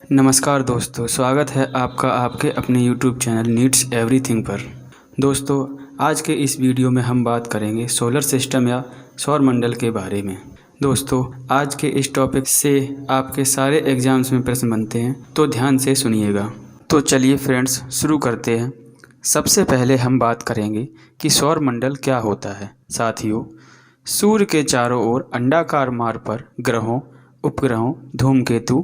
नमस्कार दोस्तों, स्वागत है आपका आपके अपने YouTube चैनल नीड्स एवरीथिंग पर। दोस्तों, आज के इस वीडियो में हम बात करेंगे सोलर सिस्टम या सौर मंडल के बारे में। दोस्तों, आज के इस टॉपिक से आपके सारे एग्जाम्स में प्रश्न बनते हैं, तो ध्यान से सुनिएगा। तो चलिए फ्रेंड्स, शुरू करते हैं। सबसे पहले हम बात करेंगे कि सौर मंडल क्या होता है। साथियों, सूर्य के चारों ओर अंडाकार मार्ग पर ग्रहों, उपग्रहों, धूमकेतु,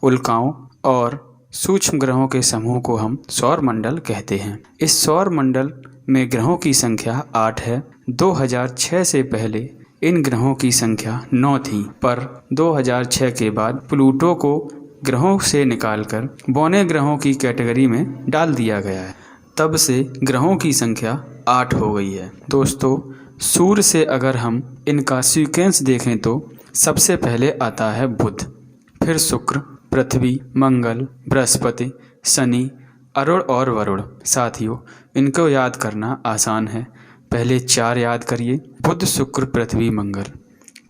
उल्काओं और सूक्ष्म ग्रहों के समूह को हम सौर मंडल कहते हैं। इस सौर मंडल में ग्रहों की संख्या 8 है। 2006 से पहले इन ग्रहों की संख्या 9 थी, पर 2006 के बाद प्लूटो को ग्रहों से निकालकर बौने ग्रहों की कैटेगरी में डाल दिया गया है। तब से ग्रहों की संख्या 8 हो गई है। दोस्तों, सूर्य से अगर हम इनका सीक्वेंस देखें तो सबसे पहले आता है बुध, फिर शुक्र, पृथ्वी, मंगल, बृहस्पति, शनि, अरुण और वरुण। साथियों, इनको याद करना आसान है। पहले 4 याद करिए, बुध, शुक्र, पृथ्वी, मंगल,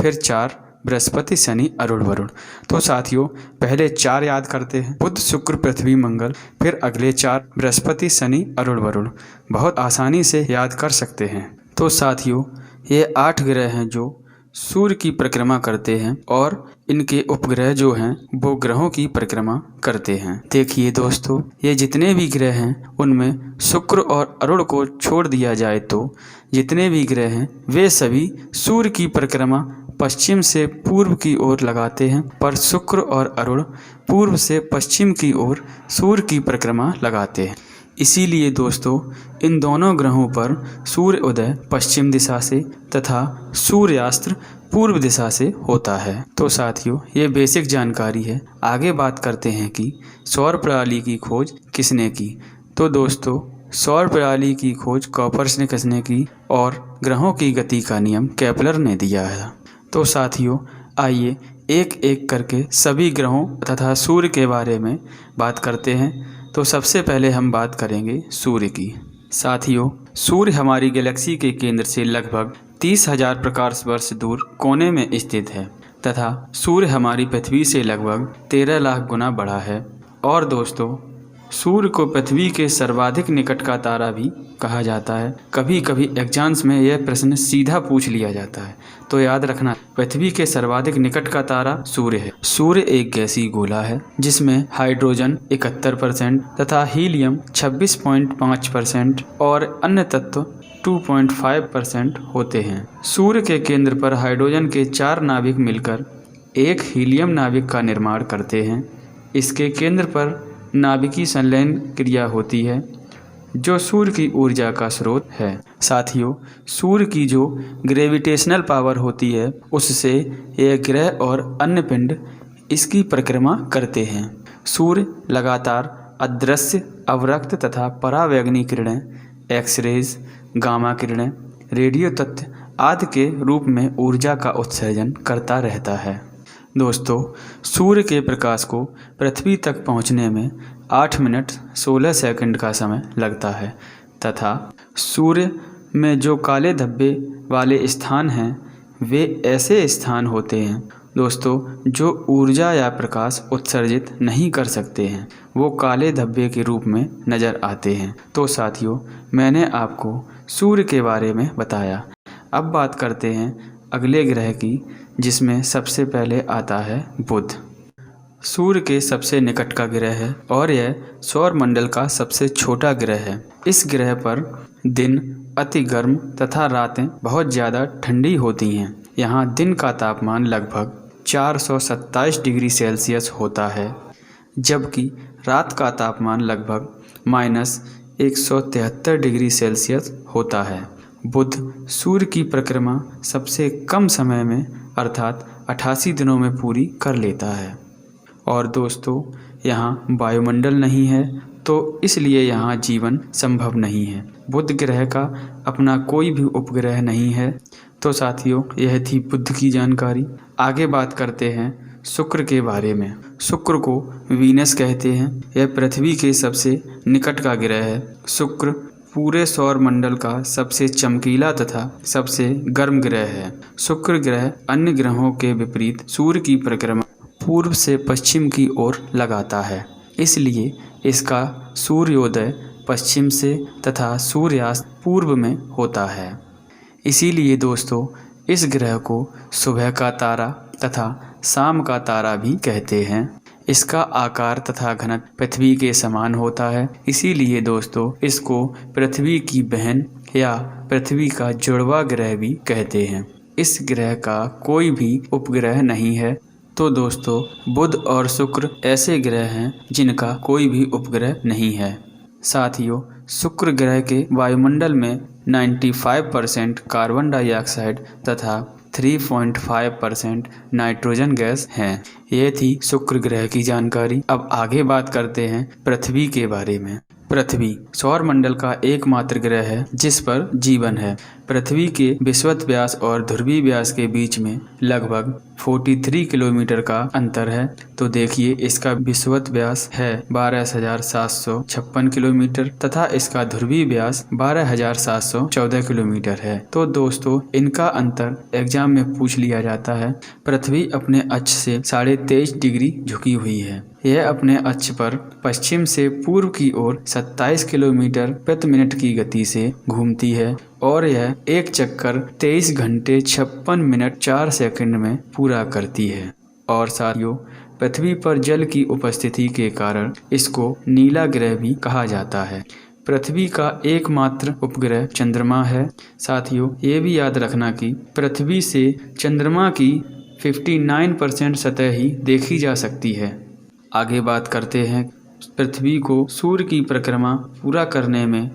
फिर 4 बृहस्पति, शनि, अरुण, वरुण। तो साथियों, पहले 4 याद करते हैं, बुध, शुक्र, पृथ्वी, मंगल, फिर अगले 4 बृहस्पति, शनि, अरुण, वरुण। बहुत आसानी से याद कर सकते हैं। तो साथियों, ये 8 ग्रह हैं जो सूर्य की परिक्रमा करते हैं और इनके उपग्रह जो हैं वो ग्रहों की परिक्रमा करते हैं। देखिए दोस्तों, ये जितने भी ग्रह हैं उनमें शुक्र और अरुण को छोड़ दिया जाए तो जितने भी ग्रह हैं वे सभी सूर्य की परिक्रमा पश्चिम से पूर्व की ओर लगाते हैं, पर शुक्र और अरुण पूर्व से पश्चिम की ओर सूर्य की परिक्रमा लगाते हैं। इसीलिए दोस्तों, इन दोनों ग्रहों पर सूर्य उदय पश्चिम दिशा से तथा सूर्यास्त पूर्व दिशा से होता है। तो साथियों, ये बेसिक जानकारी है। आगे बात करते हैं कि सौर प्रणाली की खोज किसने की। तो दोस्तों, सौर प्रणाली की खोज कोपरनिकस ने की और ग्रहों की गति का नियम केपलर ने दिया है। तो साथियों, आइए एक एक करके सभी ग्रहों तथा सूर्य के बारे में बात करते हैं। तो सबसे पहले हम बात करेंगे सूर्य की। साथियों, सूर्य हमारी गैलेक्सी के केंद्र से लगभग 30,000 प्रकाश वर्ष दूर कोने में स्थित है तथा सूर्य हमारी पृथ्वी से लगभग 13 लाख गुना बड़ा है। और दोस्तों, सूर्य को पृथ्वी के सर्वाधिक निकट का तारा भी कहा जाता है। कभी कभी एग्जाम्स में यह प्रश्न सीधा पूछ लिया जाता है, तो याद रखना, पृथ्वी के सर्वाधिक निकट का तारा सूर्य है। सूर्य एक गैसीय गोला है जिसमें हाइड्रोजन 71% तथा हीलियम 26.5% और अन्य तत्व 2.5% होते हैं। सूर्य के केंद्र पर हाइड्रोजन के 4 नाभिक मिलकर एक हीलियम नाभिक का निर्माण करते हैं। इसके केंद्र पर नाभिकीय संलयन क्रिया होती है जो सूर्य की ऊर्जा का स्रोत है। साथियों, सूर्य की जो ग्रेविटेशनल पावर होती है उससे यह ग्रह और अन्य पिंड इसकी परिक्रमा करते हैं। सूर्य लगातार अदृश्य, अवरक्त तथा परावैंगनी किरणें, एक्सरेज, गामा किरणें, रेडियो तत्व आदि के रूप में ऊर्जा का उत्सर्जन करता रहता है। दोस्तों, सूर्य के प्रकाश को पृथ्वी तक पहुंचने में 8 मिनट 16 सेकंड का समय लगता है तथा सूर्य में जो काले धब्बे वाले स्थान हैं वे ऐसे स्थान होते हैं दोस्तों जो ऊर्जा या प्रकाश उत्सर्जित नहीं कर सकते हैं, वो काले धब्बे के रूप में नज़र आते हैं। तो साथियों, मैंने आपको सूर्य के बारे में बताया। अब बात करते हैं अगले ग्रह की, जिसमें सबसे पहले आता है बुध। सूर्य के सबसे निकट का ग्रह है और यह सौर मंडल का सबसे छोटा ग्रह है। इस ग्रह पर दिन अति गर्म तथा रातें बहुत ज़्यादा ठंडी होती हैं। यहाँ दिन का तापमान लगभग 427 डिग्री सेल्सियस होता है, जबकि रात का तापमान लगभग -173 डिग्री सेल्सियस होता है। बुध सूर्य की परिक्रमा सबसे कम समय में अर्थात 88 दिनों में पूरी कर लेता है। और दोस्तों, यहाँ वायुमंडल नहीं है, तो इसलिए यहाँ जीवन संभव नहीं है। बुध ग्रह का अपना कोई भी उपग्रह नहीं है। तो साथियों, यह थी बुध की जानकारी। आगे बात करते हैं शुक्र के बारे में। शुक्र को वीनस कहते हैं। यह पृथ्वी के सबसे निकट का ग्रह है। शुक्र पूरे सौर मंडल का सबसे चमकीला तथा सबसे गर्म ग्रह है। शुक्र ग्रह अन्य ग्रहों के विपरीत सूर्य की परिक्रमा पूर्व से पश्चिम की ओर लगाता है, इसलिए इसका सूर्योदय पश्चिम से तथा सूर्यास्त पूर्व में होता है। इसीलिए दोस्तों इस ग्रह को सुबह का तारा तथा शाम का तारा भी कहते हैं। इसका आकार तथा घनत्व पृथ्वी के समान होता है, इसीलिए दोस्तों इसको पृथ्वी की बहन या पृथ्वी का जुड़वा ग्रह भी कहते हैं। इस ग्रह का कोई भी उपग्रह नहीं है। तो दोस्तों बुध और शुक्र ऐसे ग्रह हैं जिनका कोई भी उपग्रह नहीं है। साथियों शुक्र ग्रह के वायुमंडल में 95% कार्बन डाइऑक्साइड तथा 3.5% नाइट्रोजन गैस हैं। यह थी शुक्र ग्रह की जानकारी। अब आगे बात करते हैं पृथ्वी के बारे में। पृथ्वी सौरमंडल का एकमात्र ग्रह है जिस पर जीवन है। पृथ्वी के विषुवत व्यास और ध्रुवीय व्यास के बीच में लगभग 43 किलोमीटर का अंतर है। तो देखिए इसका विषुवत व्यास है 12,756 किलोमीटर तथा इसका ध्रुवीय व्यास 12,714 किलोमीटर है। तो दोस्तों इनका अंतर एग्जाम में पूछ लिया जाता है। पृथ्वी अपने अक्ष से 23.5 डिग्री झुकी हुई है। यह अपने अक्ष पर पश्चिम से पूर्व की ओर 27 किलोमीटर प्रति मिनट की गति से घूमती है और यह एक चक्कर 23 घंटे 56 मिनट 4 सेकंड में पूरा करती है। और साथियों पृथ्वी पर जल की उपस्थिति के कारण इसको नीला ग्रह भी कहा जाता है। पृथ्वी का एकमात्र उपग्रह चंद्रमा है। साथियों ये भी याद रखना कि पृथ्वी से चंद्रमा की 59% सतह ही देखी जा सकती है। आगे बात करते हैं पृथ्वी को सूर्य की परिक्रमा पूरा करने में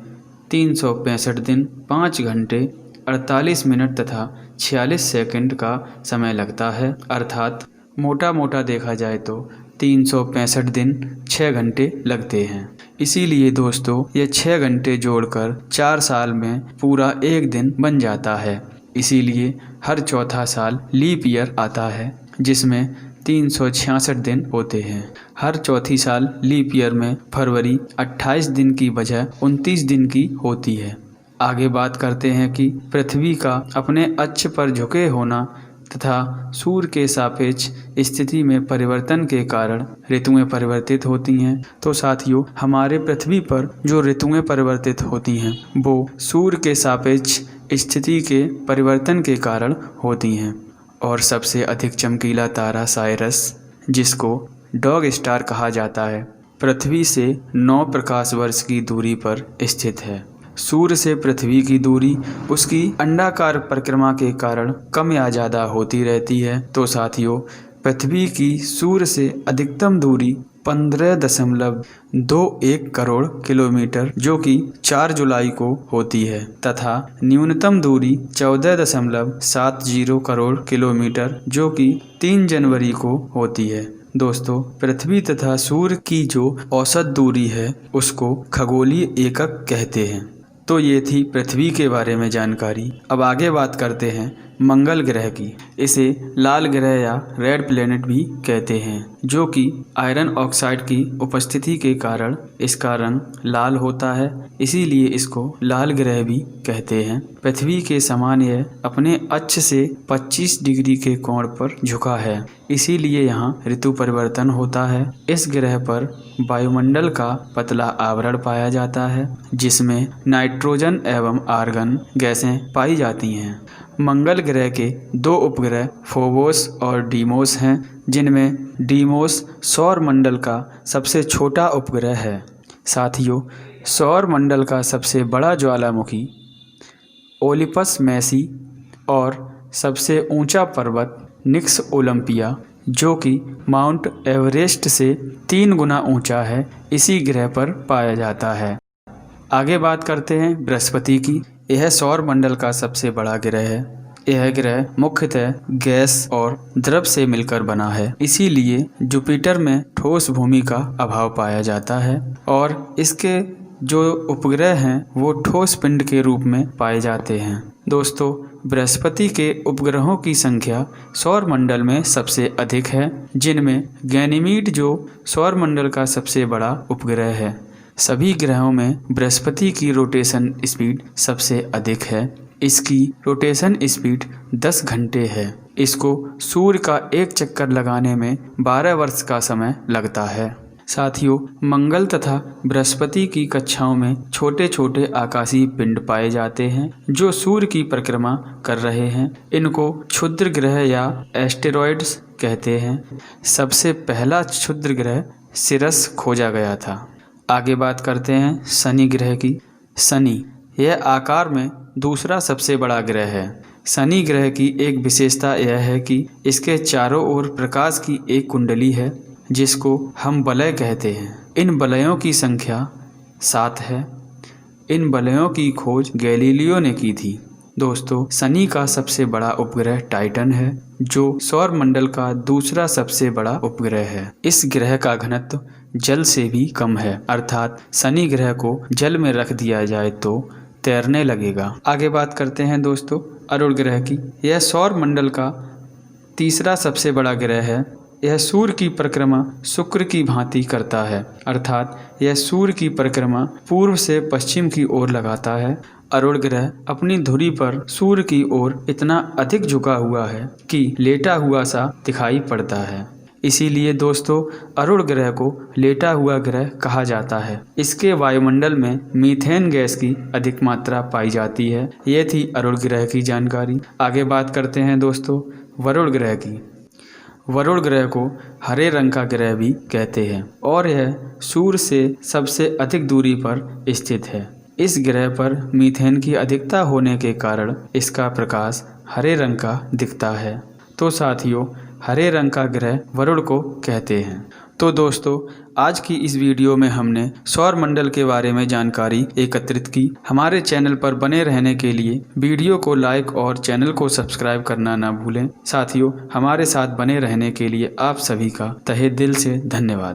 365 दिन 5 घंटे 48 मिनट तथा 46 सेकंड का समय लगता है। अर्थात मोटा मोटा देखा जाए तो 365 दिन 6 घंटे लगते हैं। इसीलिए दोस्तों ये 6 घंटे जोड़कर 4 साल में पूरा एक दिन बन जाता है। इसीलिए हर चौथा साल लीप ईयर आता है जिसमें 366 दिन होते हैं। हर चौथी साल लीप ईयर में फरवरी 28 दिन की बजाय 29 दिन की होती है। आगे बात करते हैं कि पृथ्वी का अपने अक्ष पर झुके होना तथा सूर्य के सापेक्ष स्थिति में परिवर्तन के कारण ऋतुएं परिवर्तित होती हैं। तो साथियों हमारे पृथ्वी पर जो ऋतुएं परिवर्तित होती हैं वो सूर्य के सापेक्ष स्थिति के परिवर्तन के कारण होती हैं। और सबसे अधिक चमकीला तारा साइरस, जिसको डॉग स्टार कहा जाता है, पृथ्वी से 9 प्रकाश वर्ष की दूरी पर स्थित है। सूर्य से पृथ्वी की दूरी उसकी अंडाकार परिक्रमा के कारण कम या ज़्यादा होती रहती है। तो साथियों पृथ्वी की सूर्य से अधिकतम दूरी 15.21 करोड़ किलोमीटर जो कि 4 जुलाई को होती है तथा न्यूनतम दूरी 14.70 करोड़ किलोमीटर जो कि 3 जनवरी को होती है। दोस्तों पृथ्वी तथा सूर्य की जो औसत दूरी है उसको खगोलीय एकक कहते हैं। तो ये थी पृथ्वी के बारे में जानकारी। अब आगे बात करते हैं मंगल ग्रह की। इसे लाल ग्रह या रेड प्लेनेट भी कहते हैं, जो कि आयरन ऑक्साइड की उपस्थिति के कारण इसका रंग लाल होता है, इसीलिए इसको लाल ग्रह भी कहते हैं। पृथ्वी के समान यह अपने अक्ष से 25 डिग्री के कोण पर झुका है, इसीलिए यहाँ ऋतु परिवर्तन होता है। इस ग्रह पर वायुमंडल का पतला आवरण पाया जाता है जिसमें नाइट्रोजन एवं आर्गन गैसें पाई जाती हैं। मंगल ग्रह के 2 उपग्रह फोबोस और डीमोस हैं, जिनमें डीमोस सौर मंडल का सबसे छोटा उपग्रह है। साथियों सौर मंडल का सबसे बड़ा ज्वालामुखी ओलिपस मैसी और सबसे ऊंचा पर्वत निक्स ओलंपिया, जो कि माउंट एवरेस्ट से 3 गुना ऊंचा है, इसी ग्रह पर पाया जाता है। आगे बात करते हैं बृहस्पति की। यह सौर मंडल का सबसे बड़ा ग्रह है। यह ग्रह मुख्यतः गैस और द्रव से मिलकर बना है, इसीलिए जुपिटर में ठोस भूमि का अभाव पाया जाता है और इसके जो उपग्रह हैं वो ठोस पिंड के रूप में पाए जाते हैं। दोस्तों बृहस्पति के उपग्रहों की संख्या सौर मंडल में सबसे अधिक है, जिनमें गैनीमीड जो सौर मंडल का सबसे बड़ा उपग्रह है। सभी ग्रहों में बृहस्पति की रोटेशन स्पीड सबसे अधिक है। इसकी रोटेशन स्पीड 10 घंटे है। इसको सूर्य का एक चक्कर लगाने में 12 वर्ष का समय लगता है। साथियों, मंगल तथा बृहस्पति की कक्षाओं में छोटे छोटे आकाशीय पिंड पाए जाते हैं जो सूर्य की परिक्रमा कर रहे हैं। इनको क्षुद्र ग्रह या एस्टेरॉइड्स कहते हैं। सबसे पहला क्षुद्र ग्रह सिरस खोजा गया था। आगे बात करते हैं शनि ग्रह की। शनि यह आकार में दूसरा सबसे बड़ा ग्रह है। शनि ग्रह की एक विशेषता यह है कि इसके चारों ओर प्रकाश की एक कुंडली है जिसको हम वलय कहते हैं। इन वलयों की संख्या 7 है। इन वलयों की खोज गैलीलियो ने की थी। दोस्तों, शनि का सबसे बड़ा उपग्रह टाइटन है जो सौर मंडल का दूसरा सबसे बड़ा उपग्रह है। इस ग्रह का घनत्व जल से भी कम है, अर्थात शनि ग्रह को जल में रख दिया जाए तो तैरने लगेगा। आगे बात करते हैं दोस्तों अरुण ग्रह की। यह सौर मंडल का तीसरा सबसे बड़ा ग्रह है। यह सूर्य की परिक्रमा शुक्र की भांति करता है, अर्थात यह सूर्य की परिक्रमा पूर्व से पश्चिम की ओर लगाता है। अरुण ग्रह अपनी धुरी पर सूर्य की ओर इतना अधिक झुका हुआ है कि लेटा हुआ सा दिखाई पड़ता है। इसीलिए दोस्तों अरुण ग्रह को लेटा हुआ ग्रह कहा जाता है। इसके वायुमंडल में मीथेन गैस की अधिक मात्रा पाई जाती है। ये थी अरुण ग्रह की जानकारी। आगे बात करते हैं दोस्तों वरुण ग्रह की। वरुण ग्रह को हरे रंग का ग्रह भी कहते हैं और यह सूर्य से सबसे अधिक दूरी पर स्थित है। इस ग्रह पर मीथेन की अधिकता होने के कारण इसका प्रकाश हरे रंग का दिखता है। तो साथियों, हरे रंग का ग्रह वरुण को कहते हैं। तो दोस्तों, आज की इस वीडियो में हमने सौर मंडल के बारे में जानकारी एकत्रित की। हमारे चैनल पर बने रहने के लिए वीडियो को लाइक और चैनल को सब्सक्राइब करना ना भूलें। साथियों, हमारे साथ बने रहने के लिए आप सभी का तहे दिल से धन्यवाद।